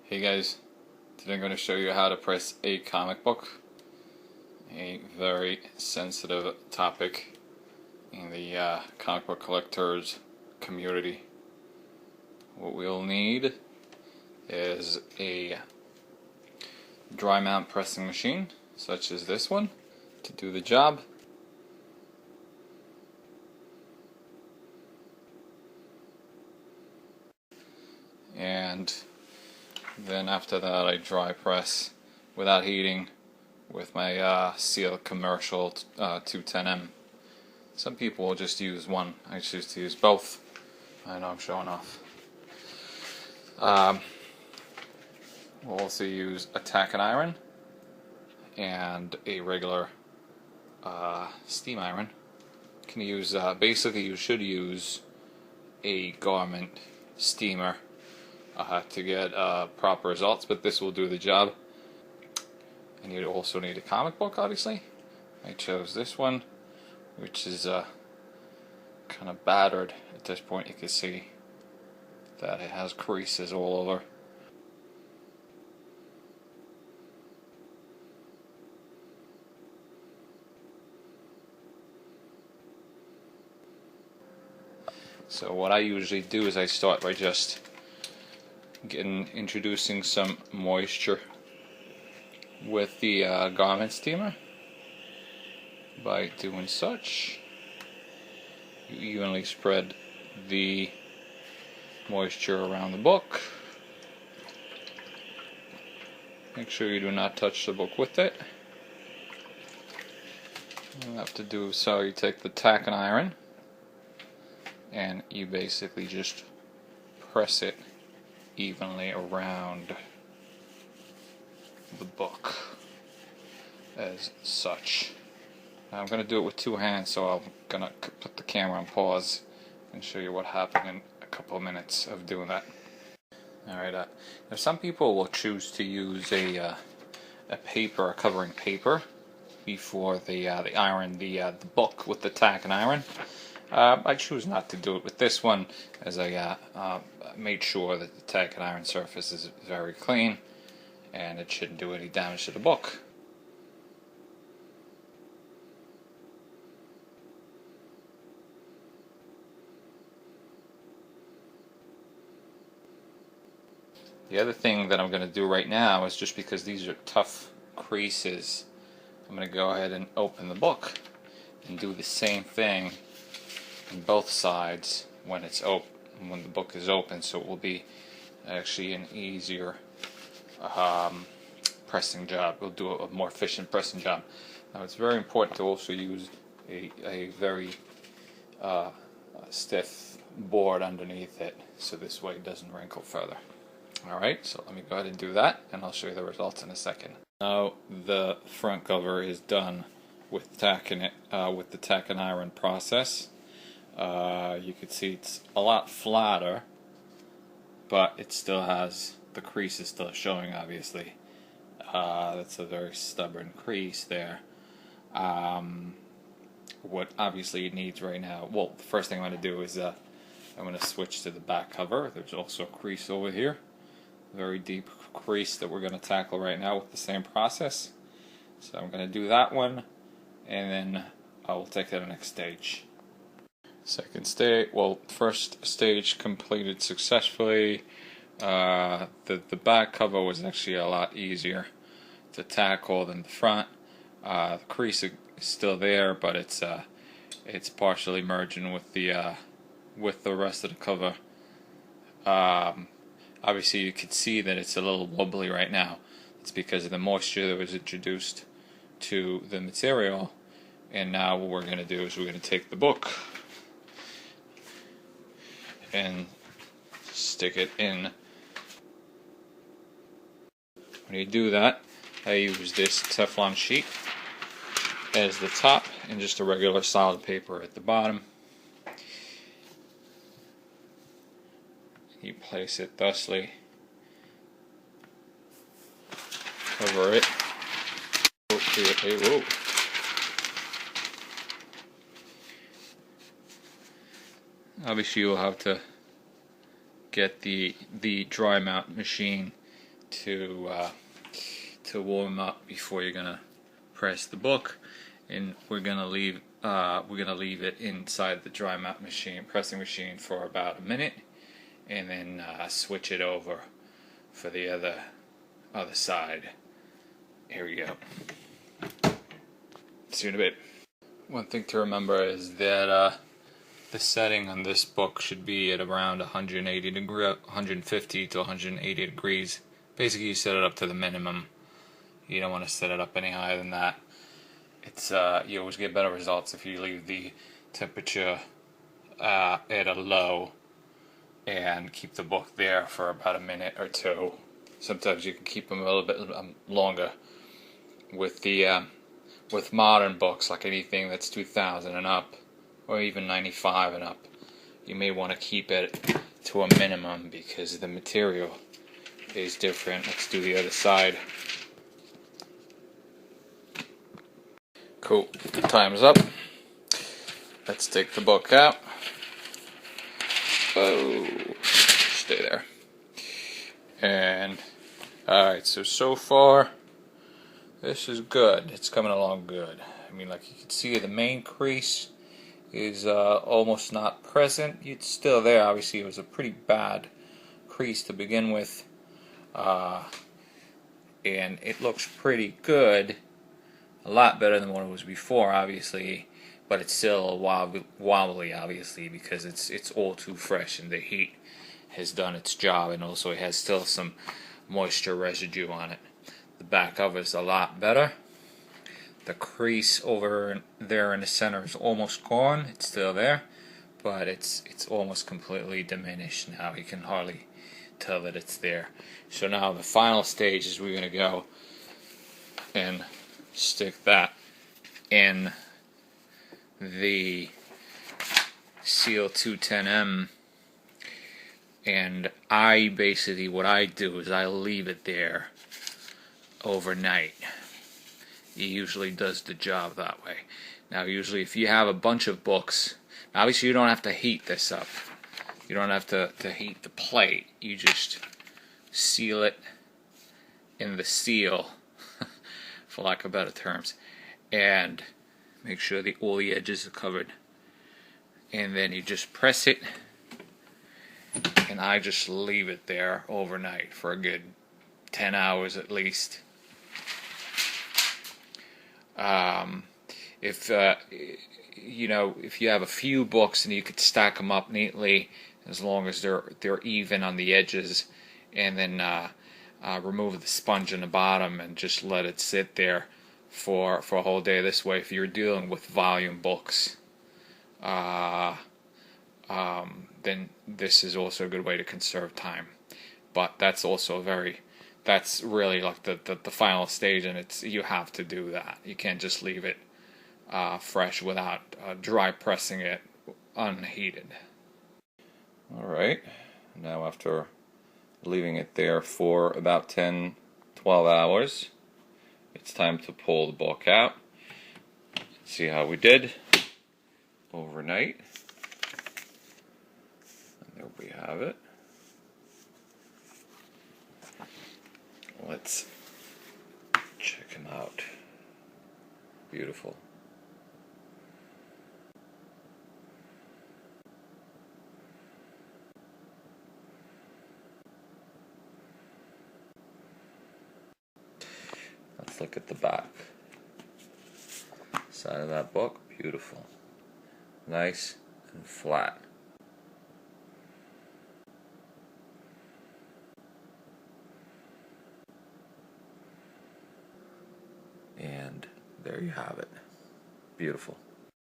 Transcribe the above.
Hey guys, today I'm going to show you how to press a comic book, a very sensitive topic in the comic book collectors community. What we'll need is a dry mount pressing machine, such as this one, to do the job. And then after that I dry press without heating with my Seal Commercial 210M. Some people will just use one. I choose to use both. I know I'm showing off. We'll also use a tack and iron and a regular steam iron. You can use basically you should use a garment steamer to get proper results, but this will do the job. And you also need a comic book, obviously. I chose this one, which is kind of battered at this point. You can see that it has creases all over. So what I usually do is I start by just introducing some moisture with the garment steamer. By doing such, you evenly spread the moisture around the book. Make sure you do not touch the book with it. You have to do so. You take the tack and iron and you basically just press it evenly around the book as such. Now I'm going to do it with two hands, so I'm going to put the camera on pause and show you what happened in a couple of minutes of doing that. Alright, now some people will choose to use a covering paper before they iron the book with the tack and iron. I choose not to do it with this one, as I made sure that the tack and iron surface is very clean and it shouldn't do any damage to the book. The other thing that I'm going to do right now is, just because these are tough creases, I'm going to go ahead and open the book and do the same thing on both sides when it's open, when the book is open, so it will be actually an easier pressing job. We'll do a more efficient pressing job. Now it's very important to also use a very stiff board underneath it, so this way it doesn't wrinkle further. Alright, so let me go ahead and do that, and I'll show you the results in a second. Now the front cover is done with with the tack and iron process. You can see it's a lot flatter, but it still has the creases still showing, obviously. That's a very stubborn crease there. What obviously it needs right now, well, the first thing I'm going to do is I'm going to switch to the back cover. There's also a crease over here, very deep crease that we're going to tackle right now with the same process. So I'm going to do that one, and then I will take that to the next stage. Second stage, well, first stage completed successfully. The back cover was actually a lot easier to tackle than the front. The crease is still there, but it's partially merging with the rest of the cover. Obviously, you can see that it's a little wobbly right now. It's because of the moisture that was introduced to the material. And now what we're going to do is we're going to take the book and stick it in. When you do that, I use this Teflon sheet as the top and just a regular solid paper at the bottom. You place it thusly, cover it. Whoa. Obviously you'll have to get the dry mount machine to warm up before you're gonna press the book, and we're gonna leave it inside the dry mat machine, pressing machine, for about a minute, and then switch it over for the other side. Here we go. See you in a bit. One thing to remember is that the setting on this book should be at around 150 to 180 degrees. Basically, you set it up to the minimum. You don't want to set it up any higher than that. It's you always get better results if you leave the temperature at a low and keep the book there for about a minute or two. Sometimes you can keep them a little bit longer. With modern books, like anything that's 2000 and up, or even 95 and up, you may want to keep it to a minimum because the material is different. Let's do the other side. Cool. Time's up. Let's take the book out. Oh, stay there. And alright, so far this is good. It's coming along good. I mean, like you can see, the main crease is almost not present. It's still there. Obviously, it was a pretty bad crease to begin with, and it looks pretty good. A lot better than what it was before, obviously, but it's still wobbly, obviously, because it's all too fresh and the heat has done its job, and also it has still some moisture residue on it. The back cover is a lot better. The crease over there in the center is almost gone. It's still there, but it's almost completely diminished now. You can hardly tell that it's there. So now the final stage is we're going to go and stick that in the Seal 210M, and what I do is I leave it there overnight. It usually does the job that way. Now, usually if you have a bunch of books, obviously you don't have to heat this up. You don't have to heat the plate. You just seal it in the seal, for lack of better terms, and make sure all the edges are covered. And then you just press it, and I just leave it there overnight for a good 10 hours at least. If you have a few books and you could stack them up neatly, as long as they're even on the edges, and then remove the sponge in the bottom and just let it sit there for a whole day. This way, if you're dealing with volume books, then this is also a good way to conserve time. But that's also that's really like the final stage, and you have to do that. You can't just leave it fresh without dry pressing it unheated. Alright, now after leaving it there for about 10-12 hours, it's time to pull the book out. See how we did overnight. And there we have it. Let's check him out. Beautiful. Let's look at the back side of that book. Beautiful. Nice and flat. And there you have it. Beautiful.